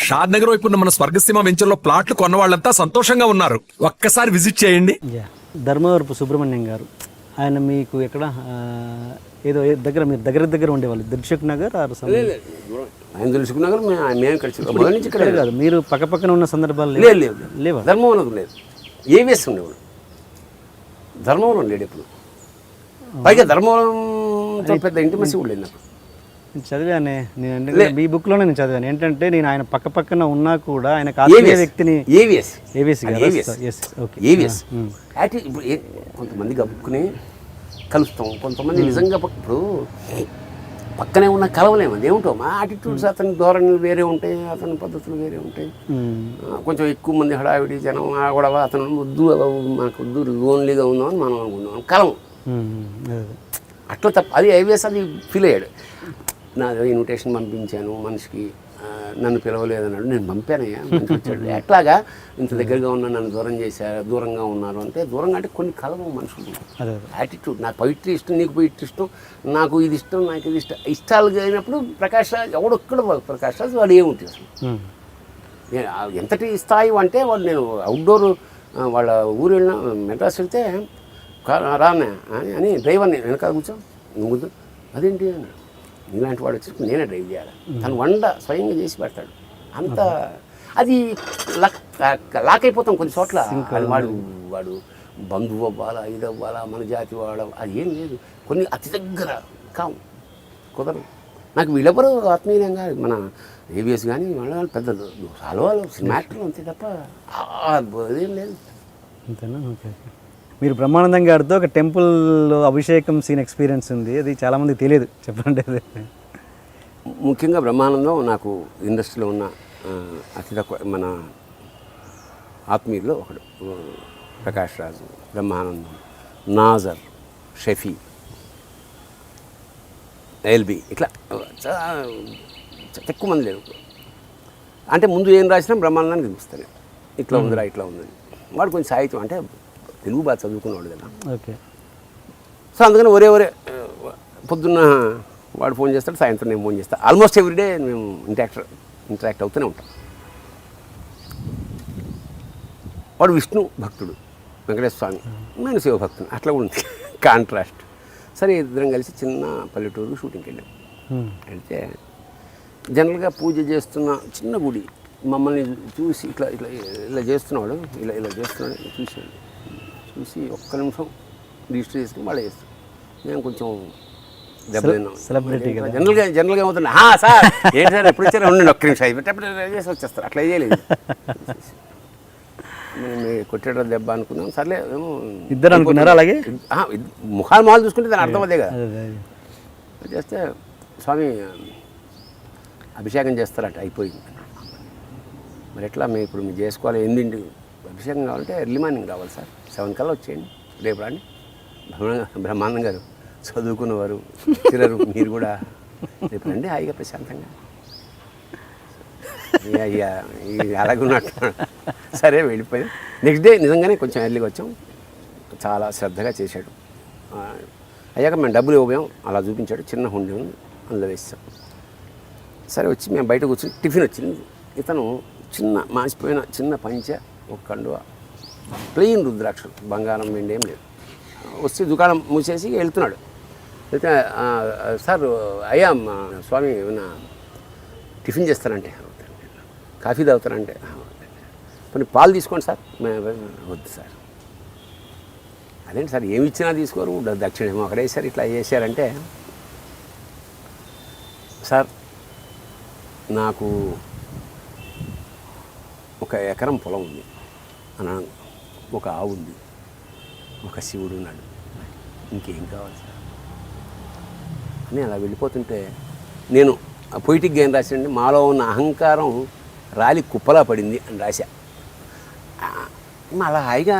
షాద్ నగర్ వైపు ఉన్న మన స్వర్గసీమ వెంచర్లో ప్లాట్లు కొన్న వాళ్ళంతా సంతోషంగా ఉన్నారు. ఒక్కసారి విజిట్ చేయండి. ధర్మవరపు సుబ్రహ్మణ్యం గారు, ఆయన మీకు ఎక్కడ ఏదో దగ్గర మీరు దగ్గర ఉండేవాళ్ళు, దిల్సుఖ్ నగర్ ఆయన దిల్సుఖ్ నగర్ మేము కలిసి ఇక్కడ కాదు, మీరు పక్కన ఉన్న సందర్భాలు లేవా? ధర్మవరం లేదు, ఏవిఎస్ ఉండేవాడు. ధర్మవరం లేడు ఎప్పుడు. పైగా ధర్మవరంతో పెద్ద ఇంటిమసీ కూడా లేదు నాకు. నేను చదివానే, నేను ఈ బుక్లోనే నేను చదివాను. ఏంటంటే నేను ఆయన పక్కన ఉన్నా కూడా ఆయన ఆత్మీయ వ్యక్తిని ఏవిఎస్ ఇప్పుడు కొంతమంది గబుక్కుని కలుస్తాం, కొంతమంది నిజంగా ఇప్పుడు పక్కనే ఉన్న కలవలేము. అది ఏమిటో మా యాటిట్యూడ్స్, అతని ధోరణులు వేరే ఉంటాయి, అతని పద్ధతులు వేరే ఉంటాయి. కొంచెం ఎక్కువ మంది హడావిడి జనం గొడవ, అతను వద్దు మనకు వద్దు లోన్లీగా ఉందామని మనం అనుకున్నాం, కలవం అట్లా తప్ప. అది ఐవిఎస్ అది ఫీల్ అయ్యాడు. నా ఇన్విటేషన్ పంపించాను మనిషికి, నన్ను పిలవలేదన్నాడు. నేను పంపానయ్యా, మంచి వచ్చాడు. ఎట్లాగా ఇంత దగ్గరగా ఉన్నా నన్ను దూరంగా ఉన్నారు అంటే, దూరంగా అంటే కొన్ని కలవం మనుషులు యాటిట్యూడ్. నాకు పవిత్రి ఇష్టం, నీకు పవిత్రి ఇష్టం, నాకు ఇది ఇష్టం, నాకు ఇది ఇష్టం. ఇష్టాలు అయినప్పుడు ప్రకాష్ రాజ్ ఎవడొక్కడ ప్రకాష్ రాజ్ వాడు ఏముంటుంది అసలు. ఎంతటి స్థాయి అంటే వాడు, నేను అవుట్డోర్ వాళ్ళ ఊరు వెళ్ళిన మెడ్రాస్ వెళ్తే రానే అని డ్రైవర్ని వెనకాల కూర్చో, నువ్వు అదేంటి అన్నాడు. ఇలాంటి వాడు వచ్చి నేనే డ్రైవ్ చేయాలి, తను వంట స్వయంగా చేసి పెడతాడు. అంత అది లాక్ అయిపోతాం కొన్ని చోట్ల. వాడు బంధువు అవ్వాలా, ఇది అవ్వాలా, మన జాతి వాడ, అది ఏం లేదు. కొన్ని అతి దగ్గర కావు, కుదరదు. నాకు వీళ్ళెవరు ఆత్మీయంగా మన ఏవిఎస్ కానీ వాళ్ళ పెద్ద హల్వాలు సినిమా యాక్టర్లు అంతే తప్ప అదేం లేదు. అంతేనా? ఓకే. మీరు బ్రహ్మానందం గారితో ఒక టెంపుల్ అభిషేకం సీన్ ఎక్స్పీరియన్స్ ఉంది, అది చాలామంది తెలియదు, చెప్పండి. అది ముఖ్యంగా బ్రహ్మానందం నాకు ఇండస్ట్రీలో ఉన్న అతి తక్కువ మన ఆత్మీయుల్లో ఒకడు. ప్రకాష్ రాజు, బ్రహ్మానందం, నాజర్, షఫీ, ఎల్బి, ఇట్లా ఎక్కువ మంది లేరు. అంటే ముందు ఏం రాసినా బ్రహ్మానందానికి చూస్తాను, ఇట్లా ఉందిరా ఇట్లా ఉందని. వాడు కొంచెం సాహిత్యం అంటే తెలుగు బాగా చదువుకునేవాడు కదా. ఓకే. సో అందుకని ఒరే పొద్దున్న వాడు ఫోన్ చేస్తాడు, సాయంత్రం నేను ఫోన్ చేస్తాను. ఆల్మోస్ట్ ఎవ్రీడే మేము ఇంటరాక్ట్ అవుతూనే ఉంటాం. వాడు విష్ణు భక్తుడు, వెంకటేశ్వర స్వామి, నేను శివభక్తుడు, అట్లా ఉంది కాంట్రాస్ట్. సరే ఇద్దరం కలిసి చిన్న పల్లెటూరు షూటింగ్కి వెళ్ళాం. వెళ్తే జనరల్గా పూజ చేస్తున్న చిన్న గుడి, మమ్మల్ని చూసి ఇట్లా ఇట్లా ఇలా చేస్తున్నాడు, ఇలా చేస్తున్నాడు చూసి ఒక్క నిమిషం రిజిస్టర్ చేసుకుని మళ్ళీ చేస్తాం. మేము కొంచెం సెలబ్రిటీ జనరల్గా ఏమవుతుంది, సార్ ఏంటి సార్ ఎప్పుడు వచ్చారో ఉండండి ఒక్క నిమిషం అయిపోయి చేసి వచ్చేస్తారు. అట్లా చేయలేదు. మేము కొట్టేట దెబ్బ అనుకున్నాం. సర్లే ఏమో ఇద్దరు అనుకున్నారా? అలాగే ముఖాలు మాలు చూసుకుంటే దాని అర్థం అదే కదా. చేస్తే స్వామి అభిషేకం చేస్తారట, అయిపోయింది. మరి ఎట్లా మేము ఇప్పుడు మీరు చేసుకోవాలి, ఎన్నింటి అభిషేకం కావాలంటే ఎర్లీ మార్నింగ్ రావాలి సార్, 7 కల్లా వచ్చేయండి, రేపు రాండి. బ్రహ్మానందం గారు చదువుకున్నవారు, తిరరు, మీరు కూడా రేపు రండి హాయిగా ప్రశాంతంగా. అలాగున్నట్టు సరే వెళ్ళిపోయాం. నెక్స్ట్ డే నిజంగానే కొంచెం ఎర్లీగా వచ్చాం. చాలా శ్రద్ధగా చేశాడు. అయ్యాక మేము డబ్బులు ఇవ్వబోయాం, అలా చూపించాడు. చిన్న హుండీ ఉంది, అందులో వేసాం. సరే వచ్చి మేము బయట కూర్చొని టిఫిన్ వచ్చింది. ఇతను చిన్న మాసిపోయిన చిన్న పంచ, ఒక కండువ, ప్లెయిన్ రుద్రాక్షలు, బంగారం వెండి ఏం లేదు. వచ్చి దుకాణం మూసేసి వెళ్తున్నాడు. వెళ్తే సార్ అయ్యా స్వామి ఏమన్నా టిఫిన్ చేస్తానంటే, కాఫీ తాగుతానంటే, కొన్ని పాలు తీసుకోండి సార్. వద్దు సార్. అదేంటి సార్ ఏమి ఇచ్చినా తీసుకోరు, దక్షిణేమో అక్కడ వేసారు, ఇట్లా చేశారంటే, సార్ నాకు 1 ఎకరం పొలం ఉంది అన్నాను, ఒక ఆవు ఉంది, ఒక శివుడు ఉన్నాడు, ఇంకేం కావాలి సార్ అని అలా వెళ్ళిపోతుంటే, నేను పొయిటిక్గా ఏం రాశానంటే, మాలో ఉన్న అహంకారం రాలి కుప్పలా పడింది అని రాశా. అలా హాయిగా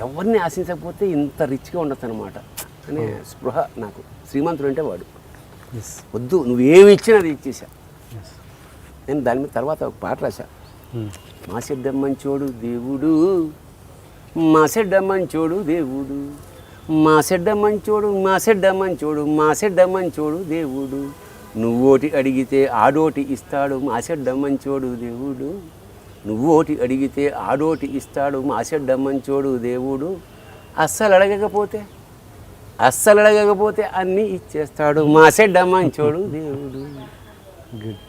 ఎవరిని ఆశించకపోతే ఇంత రిచ్గా ఉండొచ్చు అనమాట అనే స్పృహ నాకు. శ్రీమంతుడు అంటే వాడు, వద్దు నువ్వేమి ఇచ్చినా అది ఇచ్చేసా. నేను దాని మీద తర్వాత ఒక పాట రాశా. మా చెడ్డ మంచోడు దేవుడు, మా చెడ్డ మంచోడు దేవుడు, మా చెడ్డ మంచోడు, మా చెడ్డ మంచోడు, మా చెడ్డ మంచోడు దేవుడు, నువ్వోటి అడిగితే ఆడోటి ఇస్తాడు మాసెడ్డ మంచోడు దేవుడు. నువ్వోటి అడిగితే ఆడోటి ఇస్తాడు మాసెడ్డ మంచోడు దేవుడు. అస్సలు అడగకపోతే అన్నీ ఇచ్చేస్తాడు మాసెడ్డ మంచోడు దేవుడు. గుడ్.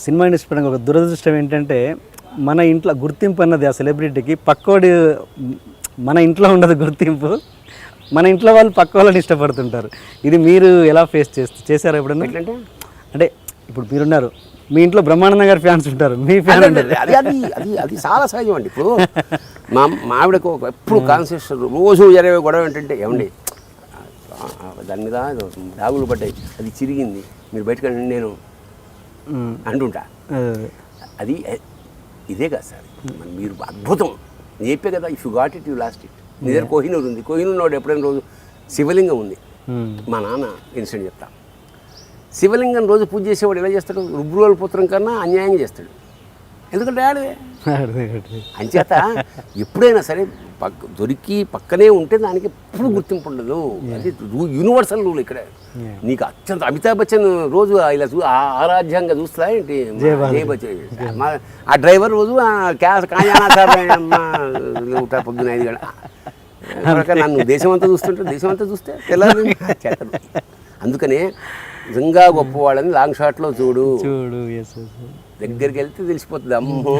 సినిమా ఇండస్ట్రీ పరంగా ఒక దురదృష్టం ఏంటంటే మన ఇంట్లో గుర్తింపు అన్నది ఆ సెలబ్రిటీకి పక్కోడి మన ఇంట్లో ఉండదు గుర్తింపు, మన ఇంట్లో వాళ్ళు పక్క వాళ్ళని ఇష్టపడుతుంటారు. ఇది మీరు ఎలా ఫేస్ చేశారా ఎప్పుడన్నా? ఎట్లంటే అంటే ఇప్పుడు మీరున్నారు, మీ ఇంట్లో బ్రహ్మానందం గారి ఫ్యాన్స్ ఉంటారు, మీ ఫ్యాన్ ఉంటారు. అది అది అది అది చాలా సహజం అండి. ఇప్పుడు మా ఆవిడకు ఎప్పుడు కాన్షియస్ రోజు జరిగే గొడవ ఏంటంటే, ఏమండి దాని మీద దాగులు పడ్డాయి, అది చిరిగింది, మీరు బయటకు వెళ్ళండి నేను అంటుంటా. అది ఇదే కదా సార్, మీరు అద్భుతం చెప్పే కదా, if you got it you lost it. నీ దగ్గర కోహినూరు ఉంది, కోహినూరు ఎప్పుడైనా రోజు శివలింగం ఉంది. మా నాన్న ఇన్సిడెంట్ చెప్తా. శివలింగం రోజు పూజ చేసేవాడు ఎలా చేస్తాడు? రుబ్రువల పుత్రం కన్నా అన్యాయంగా చేస్తాడు. ఎందుకంటే ఆడవే అంచేత ఎప్పుడైనా సరే దొరికి పక్కనే ఉంటే దానికి ఎప్పుడు గుర్తింపు ఉండదు. అది యూనివర్సల్ రూల్ ఇక్కడ. నీకు అత్యంత అమితాబ్ బచ్చన్ రోజు ఇలా ఆరాధ్యంగా చూస్తా ఏంటి జయ బచ్చన్, ఆ డ్రైవర్ రోజు పొద్దున 5 గంటల నన్ను దేశమంతా చూస్తే తెల్లారి చేతను. అందుకనే నిజంగా గొప్పవాళ్ళని లాంగ్ షాట్లో చూడు, దగ్గరికి వెళ్తే తెలిసిపోతుంది. అమ్మో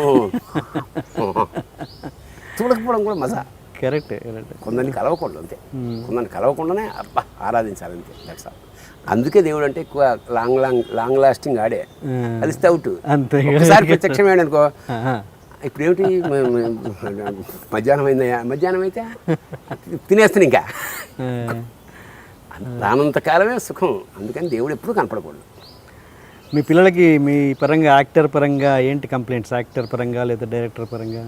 చూడకపోవడం కూడా మజా. కరెక్ట్. కొందరిని కలవకూడదు అంతే, కొందరిని కలవకుండానే అబ్బా ఆరాధించాలంతే. That's all. అందుకే దేవుడు అంటే ఎక్కువ లాంగ్ లాస్టింగ్ ఆడే. కలిస్తే అవుట్. ఒకసారి ప్రత్యక్షమేడు అనుకో, ఇప్పుడు ఏమిటి మధ్యాహ్నం అయిందయ్యా, మధ్యాహ్నం అయితే తినేస్తాను ఇంకా. రానంత కాలమే సుఖం. అందుకని దేవుడు ఎప్పుడు కనపడకూడదు. మీ పిల్లలకి మీ పరంగా యాక్టర్ పరంగా ఏంటి కంప్లైంట్స్? యాక్టర్ పరంగా లేదా డైరెక్టర్ పరంగా?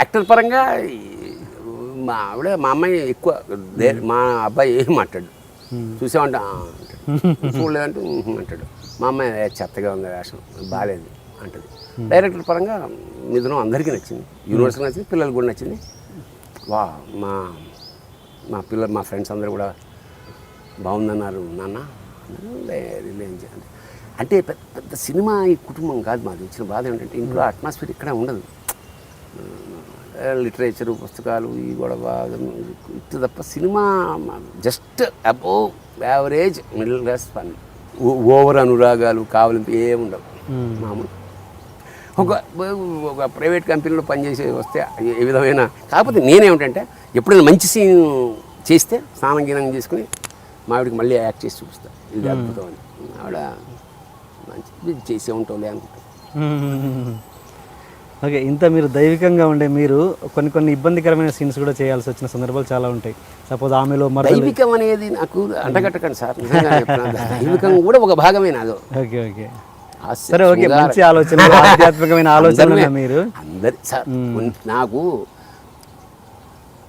యాక్టర్ పరంగా మా అమ్మాయి ఎక్కువ, మా అబ్బాయి ఏం మాట్లాడు, చూసామంటే చూడలేదంటే అంటాడు. మా అమ్మాయి చెత్తగా ఉంది వేషం, బాగాలేదు అంటది. డైరెక్టర్ పరంగా మిథునం అందరికీ నచ్చింది, యూనివర్సిటీ నచ్చింది, పిల్లలకు కూడా నచ్చింది. వా మా ఫ్రెండ్స్ అందరూ కూడా బాగుందన్నారు నాన్న. అంటే పెద్ద సినిమా ఈ కుటుంబం కాదు మాది. వచ్చిన బాధ ఏంటంటే ఇంట్లో అట్మాస్ఫియర్ ఇక్కడ ఉండదు. లిటరేచరు, పుస్తకాలు, ఈ గొడవ ఇటు తప్ప cinema just above average middle class fun. Over అనురాగాలు కావాలంటే ఏముండవు. మామూలు ఒక ప్రైవేట్ కంపెనీలో పనిచేసి వస్తే ఏ విధమైన. కాకపోతే నేనేమిటంటే ఎప్పుడైనా మంచి సీన్ చేస్తే స్నానం గీనం చేసుకుని మా ఆవిడకి మళ్ళీ యాక్ట్ చేసి చూపిస్తాను, ఇది అద్భుతం అని. ఆవిడ మంచి చేసే ఉంటావులే అనుకుంటా. ఓకే. ఇంత మీరు దైవికంగా ఉండే మీరు కొన్ని ఇబ్బందికరమైన సీన్స్ కూడా చేయాల్సి వచ్చిన సందర్భాలు చాలా ఉంటాయి. సపోజ్ ఆమెలో దైవికం అనేది నాకు అంటగట్టకండి సార్, నిజంగా దైవికం కూడా ఒక భాగమే నాదో. ఓకే. సరే, ఓకే. మంచి ఆలోచన, ఆధ్యాత్మికమైన ఆలోచన మీరు అందరి సార్. నాకు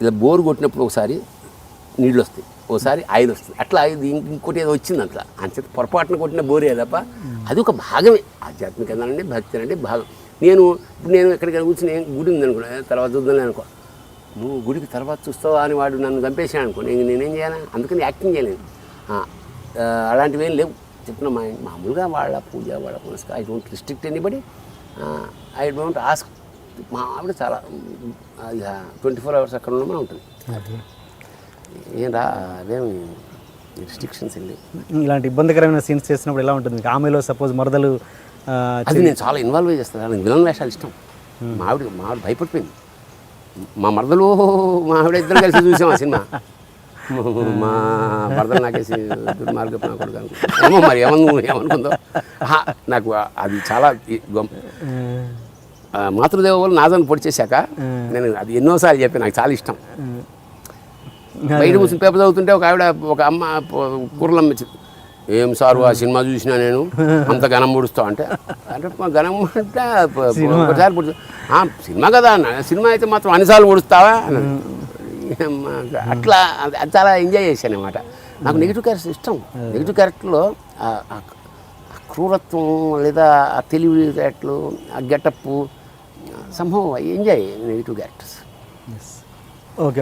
ఇలా బోరు కొట్టినప్పుడు ఒకసారి నీళ్ళు వస్తాయి, ఒకసారి ఆయిల్ వస్తుంది, అట్లా ఇంకోటి ఏదో వచ్చింది అట్లా. అంతే పొరపాటున కొట్టిన బోరే తప్ప అది ఒక భాగమే. ఆధ్యాత్మికత అంటే భక్తి అంటే భాగం. ఇప్పుడు నేను ఎక్కడికైనా కూర్చుని గుడి ఉంది అనుకో, తర్వాత చూద్దాం అనుకో, నువ్వు గుడికి తర్వాత చూస్తావా అని వాడు నన్ను చంపేసాను అనుకో, నేనేం చేయాలి? అందుకని యాక్టింగ్ చేయలేను. అలాంటివి ఏం లేవు. చెప్పిన మామూలుగా వాళ్ళ పూజ, వాళ్ళ పునస్కారం, I don't restrict anybody, I don't ask. మా ఆవిడ చాలా 24 hours అక్కడ ఉండమని ఉంటుంది. ఏం అదేమి రిస్ట్రిక్షన్స్ వెళ్ళి. ఇలాంటి ఇబ్బందికరమైన సీన్స్ చేసినప్పుడు ఎలా ఉంటుంది? ఆమెలో సపోజ్ మరదలు, అది నేను చాలా ఇన్వాల్వ్ చేస్తాను. నాకు విలన్ వేషాలు ఇష్టం. మా ఆవిడ భయపడిపోయింది. మా మరదలు మా ఆవిడ ఇద్దరు కలిసి చూసాం ఆ సినిమా. మా మరదలు నాకేసి దుర్మార్గపు నా కొడుకు అనుకుంటా, ఏమో మరి ఏమనుకుందో నాకు. అది చాలా మాతృదేవ వాళ్ళు నాదని పొడి చేశాక నేను అది ఎన్నోసార్లు చెప్పాను, నాకు చాలా ఇష్టం. బయట కూర్చొని పేపర్ చదువుతుంటే ఒక అమ్మ కూరలమ్మ వచ్చింది, ఏం సారు ఆ సినిమా చూసినా నేను అంత ఘనం పొడుస్తావు అంటే ఘనం అంటే ఒకసారి పొడుస్తా, సినిమా కదా అన్న, సినిమా అయితే మాత్రం అన్నిసార్లు పొడుస్తావా అన్నది. అట్లా అది చాలా ఎంజాయ్ చేశాను అన్నమాట. నాకు నెగిటివ్ క్యారెక్టర్ ఇష్టం. నెగిటివ్ క్యారెక్టర్లో ఆ క్రూరత్వం లేదా ఆ తెలివితేటలు, ఆ గెటప్, సంభవం ఎంజాయ్ నెగిటివ్ క్యారెక్టర్స్. ఓకే.